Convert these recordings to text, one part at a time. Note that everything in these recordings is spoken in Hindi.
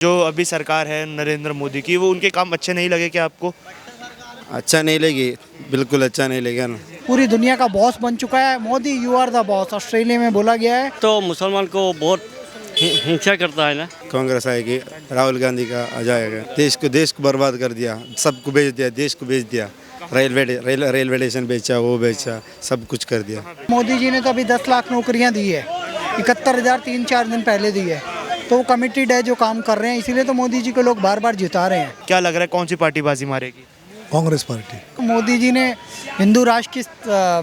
जो अभी सरकार है नरेंद्र मोदी की, वो उनके काम अच्छे नहीं लगे क्या आपको? अच्छा नहीं लगी, बिल्कुल अच्छा नहीं लगेगा ना। पूरी दुनिया का बॉस बन चुका है Modi. You are the boss, Australia में बोला गया है। तो मुसलमान को बहुत हिंसा करता है ना। कांग्रेस आएगी, राहुल गांधी का आ जाएगा। देश को बर्बाद कर दिया, सबको बेच दिया, देश को बेच दिया। रेलवे स्टेशन बेचा, वो बेचा, सब कुछ कर दिया। मोदी जी ने तो अभी 10 लाख नौकरियां दी है, 71,000 3-4 दिन पहले दी है। तो वो कमिटेड है जो काम कर रहे हैं, इसीलिए तो मोदी जी को लोग बार बार जिता रहे हैं। क्या लग रहा है कौन सी पार्टी बाजी मारेगी? कांग्रेस पार्टी। मोदी जी ने हिंदू राष्ट्र की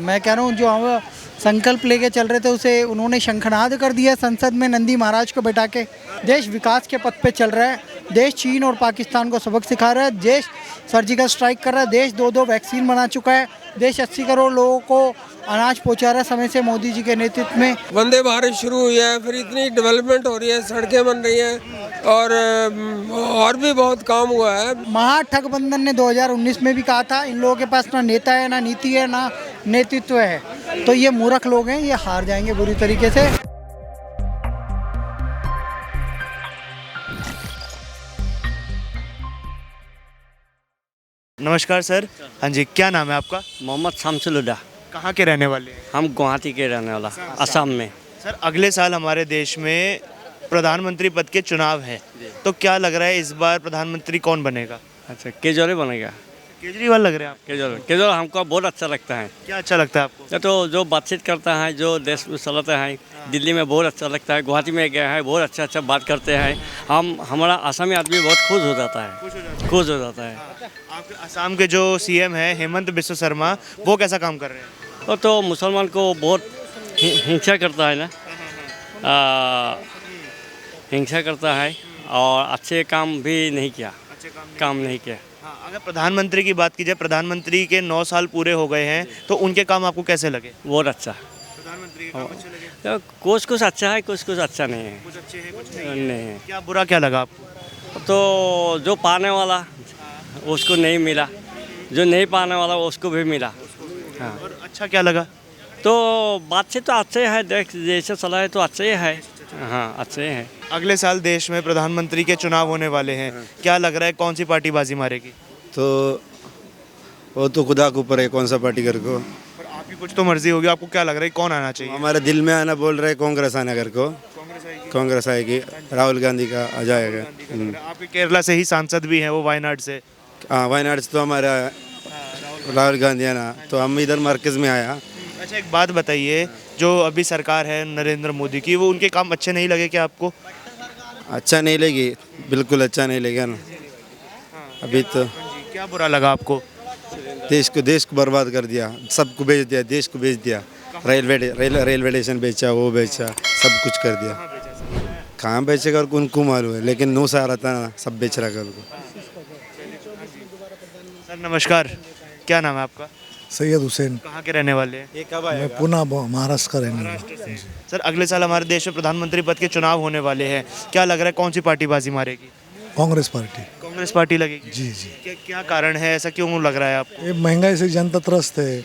मैं कह रहा हूँ जो हम संकल्प लेके चल रहे थे उसे उन्होंने शंखनाद कर दिया संसद में नंदी महाराज को बैठा के। देश विकास के पथ पे चल रहा है। देश चीन और पाकिस्तान को सबक सिखा रहा है। देश सर्जिकल स्ट्राइक कर रहा है। देश 2-2 वैक्सीन बना चुका है। देश 80 करोड़ लोगों को अनाज पहुंचा रहा है समय से मोदी जी के नेतृत्व में। वंदे भारत शुरू हुई है, फिर इतनी डेवलपमेंट हो रही है, सड़कें बन रही हैं और भी बहुत काम हुआ है। महागठबंधन ने 2019 में भी कहा था इन लोगों के पास ना नेता है, ना नीति है, ना नेतृत्व है। तो ये मूर्ख लोग हैं, ये हार जाएंगे बुरी तरीके से। नमस्कार सर। हाँ जी, क्या नाम है आपका? मोहम्मद शमसुलुदा। कहाँ के रहने वाले हैं? हम गुवाहाटी के रहने वाला, असम में। सर, अगले साल हमारे देश में प्रधानमंत्री पद के चुनाव है, तो क्या लग रहा है इस बार प्रधानमंत्री कौन बनेगा? अच्छा, केजरीवाल बनेगा। केजरीवाल लग रहे हैं आप? केजरीवाल हमको बहुत अच्छा लगता है। क्या अच्छा लगता है आपको? तो जो बातचीत करता है, जो देश में चलाता है, दिल्ली में बहुत अच्छा लगता है। गुवाहाटी में गया है, बहुत अच्छा बात करते हैं। हमारा असमी आदमी बहुत खुश हो जाता है, खुश हो जाता है। आपके असम के जो सीएम है हेमंत बिस्वा शर्मा, वो कैसा काम कर रहे हैं? वो तो मुसलमान को बहुत हिंसा करता है ना, हिंसा करता है और अच्छे काम भी नहीं किया, काम नहीं किया। हाँ, अगर प्रधानमंत्री की बात की जाए, प्रधानमंत्री के 9 साल पूरे हो गए हैं, तो उनके काम आपको कैसे लगे? बहुत अच्छा। प्रधानमंत्री के काम अच्छे लगे? तो कुछ अच्छा है, कुछ अच्छा नहीं है। कुछ अच्छे हैं, कुछ नहीं है। क्या बुरा क्या लगा आपको? तो जो पाने वाला उसको नहीं मिला, जो नहीं पाने वाला उसको भी मिला। हाँ, और अच्छा क्या लगा? तो बातचीत तो अच्छे है, देख जैसे चला है तो अच्छे है। हाँ, अच्छे हैं। अगले साल देश में प्रधानमंत्री के चुनाव होने वाले हैं, क्या लग रहा है कौन सी पार्टी बाजी मारेगी? तो वो तो खुदा के ऊपर है, कौन सा पार्टी कर को। पर आपकी कुछ तो मर्जी होगी, आपको क्या लग रहा है कौन आना चाहिए? हमारे दिल में आना बोल रहे कांग्रेस आना कर को। कांग्रेस आएगी, राहुल गांधी का आ जाएगा। आपके केरला से ही सांसद भी हैं, वो वायनाड से। हाँ, वायनाड से तो हमारा राहुल गांधी है ना, तो हम इधर मरकज़ में आया। अच्छा, एक बात बताइए, जो अभी सरकार है नरेंद्र मोदी की, वो उनके काम अच्छे नहीं लगे क्या आपको? अच्छा नहीं लगी, बिल्कुल अच्छा नहीं लगेगा ना। अभी तो क्या बुरा लगा आपको? देश को बर्बाद कर दिया, सबको बेच दिया, देश को बेच दिया। रेलवे स्टेशन बेचा, वो बेचा, सब कुछ कर दिया। कहाँ बेचेगा और उनको मालूम है, लेकिन नो सहारा था ना, सब बेच रहा कर को। सर नमस्कार, क्या नाम है आपका? सैयद हुसैन। कहाँ के रहने वाले हैं? मैं पुणे महाराष्ट्र का रहने वाला। सर, अगले साल हमारे देश में प्रधानमंत्री पद के चुनाव होने वाले हैं, क्या लग रहा है कौन सी पार्टी बाजी मारेगी? कांग्रेस पार्टी। कांग्रेस पार्टी लगेगी? जी जी। क्या कारण है, ऐसा क्यों लग रहा है आपको? ये महंगाई से जनता त्रस्त है।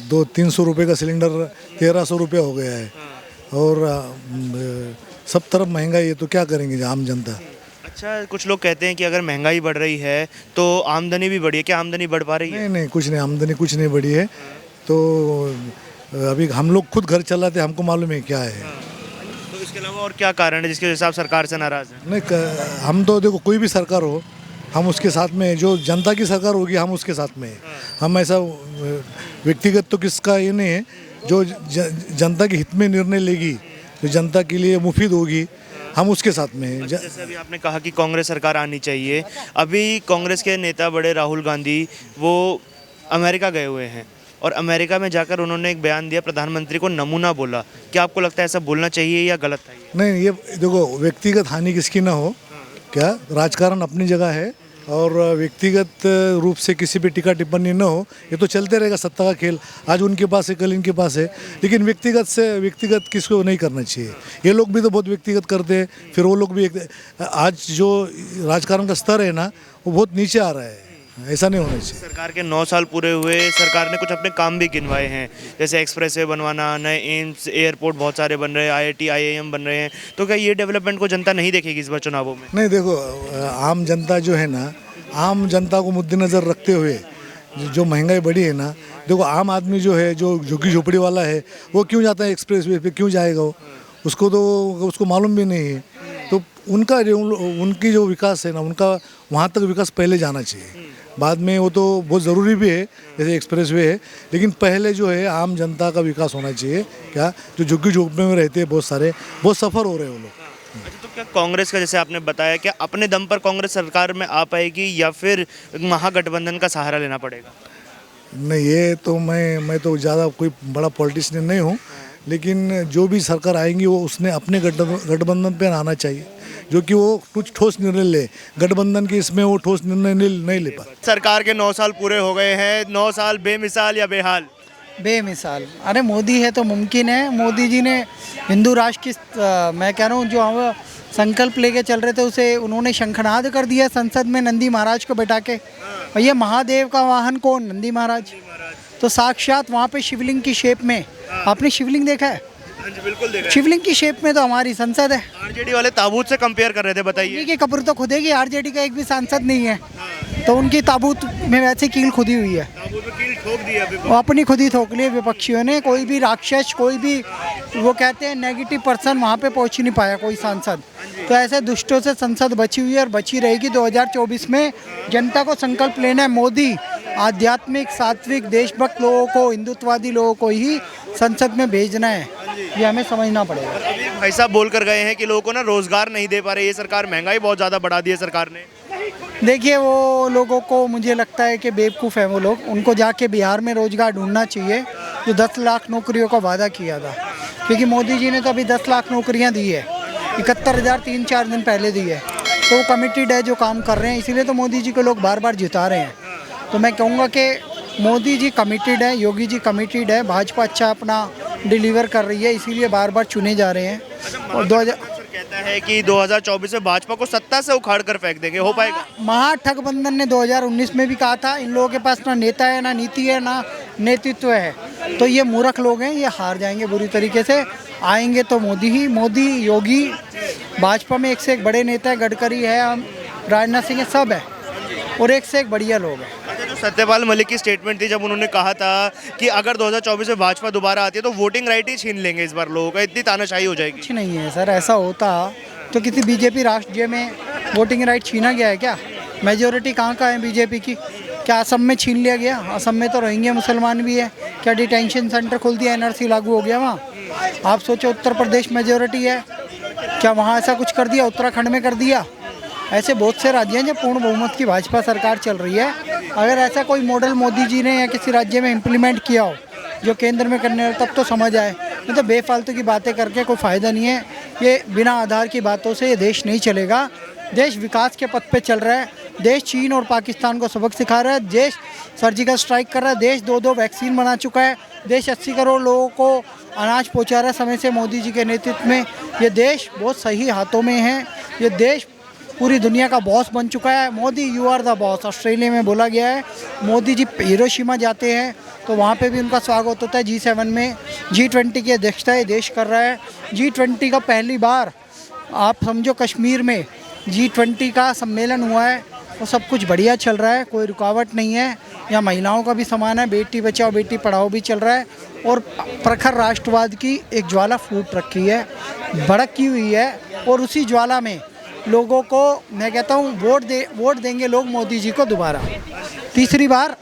200-300 रुपये का सिलेंडर 1300 रुपये हो गया है और सब तरफ महंगाई है, तो क्या करेंगे आम जनता। अच्छा, कुछ लोग कहते हैं कि अगर महंगाई बढ़ रही है तो आमदनी भी बढ़ी है, क्या आमदनी बढ़ पा रही है? नहीं, कुछ नहीं, आमदनी कुछ नहीं बढ़ी है। तो अभी हम लोग खुद घर चलाते, हमको मालूम है क्या है। तो इसके अलावा और क्या कारण है जिसके हिसाब सरकार से नाराज है? नहीं, हम तो देखो कोई भी सरकार हो, हम उसके साथ में हैं। जो जनता की सरकार होगी हम उसके साथ में हैं। हम ऐसा व्यक्तिगत तो किसका ये नहीं है। जो जनता के हित में निर्णय लेगी, जो जनता के लिए मुफीद होगी, हम उसके साथ में हैं। जैसे अभी आपने कहा कि कांग्रेस सरकार आनी चाहिए, अभी कांग्रेस के नेता बड़े राहुल गांधी वो अमेरिका गए हुए हैं और अमेरिका में जाकर उन्होंने एक बयान दिया, प्रधानमंत्री को नमूना बोला। क्या आपको लगता है ऐसा बोलना चाहिए या गलत था ये? नहीं, ये देखो व्यक्तिगत हानि किसकी ना हो, क्या राजकारण अपनी जगह है और व्यक्तिगत रूप से किसी पे टीका टिप्पणी न हो, ये तो चलते रहेगा, सत्ता का खेल। आज उनके पास है, कल इनके पास है, लेकिन व्यक्तिगत किसको नहीं करना चाहिए। ये लोग भी तो बहुत व्यक्तिगत करते हैं, फिर वो लोग भी आज जो राजकारण का स्तर है ना, वो बहुत नीचे आ रहा है। ऐसा नहीं होना चाहिए। सरकार के 9 साल पूरे हुए, सरकार ने कुछ अपने काम भी गिनवाए हैं, जैसे एक्सप्रेसवे बनवाना, नए एम्स, एयरपोर्ट बहुत सारे बन रहे हैं, IIT IIM बन रहे हैं। तो क्या ये डेवलपमेंट को जनता नहीं देखेगी इस बार चुनावों में? नहीं देखो, आम जनता जो है ना, आम जनता को मद्देनज़र रखते हुए जो महंगाई बढ़ी है ना, देखो आम आदमी जो है, जो झुग्गी झोपड़ी वाला है, वो क्यों जाता है एक्सप्रेसवे पे, क्यों जाएगा वो? उसको तो उसको मालूम भी नहीं है। तो उनकी जो विकास है ना, उनका वहाँ तक विकास पहले जाना चाहिए, बाद में वो तो बहुत ज़रूरी भी है, जैसे एक्सप्रेसवे है, लेकिन पहले जो है आम जनता का विकास होना चाहिए। क्या जो झुग्गी झोपड़ी में रहते हैं बहुत सारे, बहुत सफ़र हो रहे हैं वो लोग। अच्छा, तो क्या कांग्रेस का, जैसे आपने बताया, क्या अपने दम पर कांग्रेस सरकार में आ पाएगी या फिर महागठबंधन का सहारा लेना पड़ेगा? नहीं, ये तो मैं तो ज़्यादा कोई बड़ा पॉलिटिशियन नहीं हूँ, लेकिन जो भी सरकार आएंगी वो उसने अपने गठबंधन पे आना चाहिए, जो कि वो कुछ ठोस निर्णय ले। गठबंधन के इसमें वो ठोस निर्णय नहीं ले पाए। सरकार के 9 साल पूरे हो गए हैं, 9 साल बेमिसाल या बेहाल? बेमिसाल। अरे मोदी है तो मुमकिन है। मोदी जी ने हिंदू राष्ट्र की मैं कह रहा हूँ जो हम संकल्प लेके चल रहे थे उसे उन्होंने शंखनाद कर दिया संसद में नंदी महाराज को बैठा के। भैया महादेव का वाहन कौन? नंदी महाराज। तो साक्षात वहाँ पे शिवलिंग की शेप में, आपने शिवलिंग देखा है? बिल्कुल देखा है। शिवलिंग की शेप में तो हमारी संसद है। आरजेडी वाले ताबूत से कंपेयर कर रहे थे, बताइए। ये कपूर तो खुदेगी, आरजेडी का एक भी सांसद नहीं है, तो उनकी ताबूत में वैसे कील खुदी हुई है। ताबूत में कील ठोक दी है वो अपनी खुद ही ठोक ली विपक्षियों ने। कोई भी राक्षस, कोई भी वो कहते हैं नेगेटिव पर्सन वहाँ पे पहुँच नहीं पाया, कोई सांसद। तो ऐसे दुष्टों से संसद बची हुई है और बची रहेगी। 2024 में जनता को संकल्प लेना है, मोदी आध्यात्मिक, सात्विक, देशभक्त लोगों को, हिंदुत्ववादी लोगों को ही संसद में भेजना है, ये हमें समझना पड़ेगा। अभी भाई साहब बोल कर गए हैं कि लोगों को ना रोजगार नहीं दे पा रही है सरकार, महंगाई बहुत ज़्यादा बढ़ा दी है सरकार ने। देखिए वो लोगों को, मुझे लगता है कि बेवकूफ़ हैं वो लोग। उनको जाके बिहार में रोजगार ढूंढना चाहिए, जो 10 लाख नौकरियों का वादा किया था, क्योंकि मोदी जी ने तो अभी 10 लाख नौकरियां दी है, 71,000 3-4 दिन पहले दी है। तो वो कमिटेड है, जो काम कर रहे हैं, इसीलिए तो मोदी जी को लोग बार बार जिता रहे हैं। तो मैं कहूँगा कि मोदी जी कमिटेड है, योगी जी कमिटेड है, भाजपा अच्छा अपना डिलीवर कर रही है, इसीलिए बार बार चुने जा रहे हैं। और 2000 कहता है कि 2024 में भाजपा को सत्ता से उखाड़ कर फेंक देंगे, हो पाएगा? महागठबंधन ने 2019 में भी कहा था, इन लोगों के पास ना नेता है, ना नीति है, ना नेतृत्व है। तो ये मूर्ख लोग हैं, ये हार जाएंगे बुरी तरीके से। आएंगे तो मोदी ही, मोदी, योगी, भाजपा में एक से एक बड़े नेता है, गडकरी है, राजनाथ सिंह है, सब है, और एक से एक बढ़िया लोग हैं। अच्छा, जो सत्यपाल मलिक की स्टेटमेंट थी, जब उन्होंने कहा था कि अगर 2024 में भाजपा दोबारा आती है तो वोटिंग राइट ही छीन लेंगे इस बार लोगों का, इतनी तानाशाही हो जाएगी। कुछ नहीं है सर, ऐसा होता तो किसी बीजेपी राष्ट्रीय में वोटिंग राइट छीना गया है क्या? मेजोरिटी कहाँ का है बीजेपी की? क्या असम में छीन लिया गया? असम में तो रोहिंग्या मुसलमान भी है, क्या डिटेंशन सेंटर खोल दिया, NRC लागू हो गया वहाँ? आप सोचो उत्तर प्रदेश मेजोरिटी है, क्या वहाँ ऐसा कुछ कर दिया? उत्तराखंड में कर दिया। ऐसे बहुत से राज्य हैं जब पूर्ण बहुमत की भाजपा सरकार चल रही है। अगर ऐसा कोई मॉडल मोदी जी ने या किसी राज्य में इम्प्लीमेंट किया हो जो केंद्र में करने वाले, तब तो समझ आए। नहीं तो बेफालतू की बातें करके कोई फ़ायदा नहीं है। ये बिना आधार की बातों से ये देश नहीं चलेगा। देश विकास के पथ पे चल रहा है। देश चीन और पाकिस्तान को सबक सिखा रहा है। देश सर्जिकल स्ट्राइक कर रहा है। देश 2-2 वैक्सीन बना चुका है। देश 80 करोड़ लोगों को अनाज पहुंचा रहा है समय से मोदी जी के नेतृत्व में। ये देश बहुत सही हाथों में है। ये देश पूरी दुनिया का बॉस बन चुका है। Modi you are the boss, Australia में बोला गया है। मोदी जी हिरोशिमा जाते हैं तो वहाँ पे भी उनका स्वागत होता है। G7 में G20 की अध्यक्षता ये देश कर रहा है। G20 का पहली बार आप समझो कश्मीर में G20 का सम्मेलन हुआ है। वो सब कुछ बढ़िया चल रहा है, कोई रुकावट नहीं है। यहाँ महिलाओं का भी सम्मान है, बेटी बचाओ बेटी पढ़ाओ भी चल रहा है। और प्रखर राष्ट्रवाद की एक ज्वाला फूट रखी है, भड़की हुई है। और उसी ज्वाला में लोगों को मैं कहता हूँ वोट देंगे लोग मोदी जी को दोबारा, तीसरी बार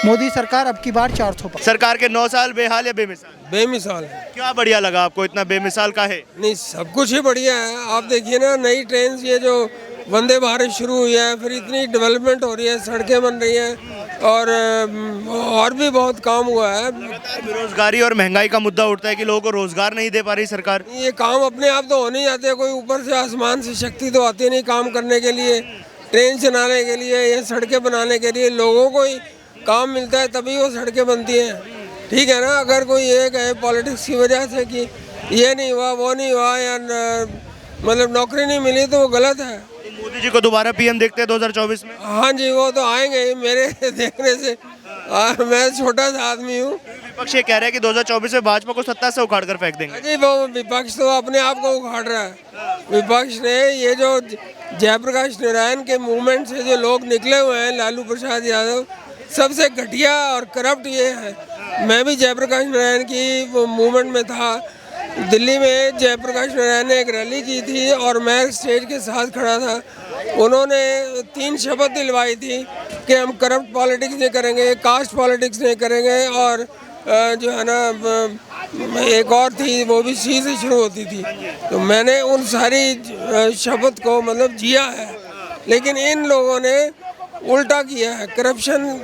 मोदी सरकार, अब की बार 400 पर। सरकार के 9 साल बेहाल या बेमिसाल? बेमिसाल है। क्या बढ़िया लगा आपको, इतना बेमिसाल का है? नहीं, सब कुछ ही बढ़िया है। आप देखिए ना, नई ट्रेन ये जो वंदे भारत शुरू हुई है, फिर इतनी डेवलपमेंट हो रही है, सड़कें बन रही हैं और भी बहुत काम हुआ है। बेरोजगारी और महंगाई का मुद्दा उठता है कि लोगों को रोजगार नहीं दे पा रही सरकार। ये काम अपने आप तो हो नहीं जाते, कोई ऊपर से आसमान से शक्ति तो आती नहीं काम करने के लिए, ट्रेन चलाने के लिए या सड़कें बनाने के लिए। लोगों को ही काम मिलता है तभी वो सड़कें बनती हैं, ठीक है ना। अगर कोई ये कहे पॉलिटिक्स की वजह से कि ये नहीं हुआ वो नहीं हुआ या मतलब नौकरी नहीं मिली तो वो गलत है। मोदी जी को दोबारा पीएम देखते हैं 2024 में? हाँ जी, वो तो आएंगे ही मेरे देखने से। मैं छोटा सा आदमी हूँ। विपक्ष ये कह रहा है कि 2024 में भाजपा को सत्ता से उखाड़ कर फेंक देंगे। जी, वो विपक्ष तो अपने आप को उखाड़ रहा है। विपक्ष ने ये जो जयप्रकाश नारायण के मूवमेंट से जो लोग निकले हुए हैं, लालू प्रसाद यादव, सबसे घटिया और करप्ट ये है। मैं भी जयप्रकाश नारायण की वो मूवमेंट में था। दिल्ली में जयप्रकाश नारायण ने एक रैली की थी और मैं स्टेज के साथ खड़ा था। उन्होंने 3 शपथ दिलवाई थी कि हम करप्ट पॉलिटिक्स नहीं करेंगे, कास्ट पॉलिटिक्स नहीं करेंगे, और जो है ना एक और थी वो भी सी से शुरू होती थी। तो मैंने उन सारी शपथ को मतलब जिया है, लेकिन इन लोगों ने उल्टा किया है। करप्शन,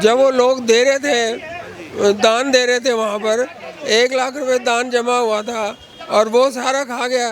जब वो लोग दे रहे थे, दान दे रहे थे, वहाँ पर 1 लाख रुपए दान जमा हुआ था और वो सारा खा गया।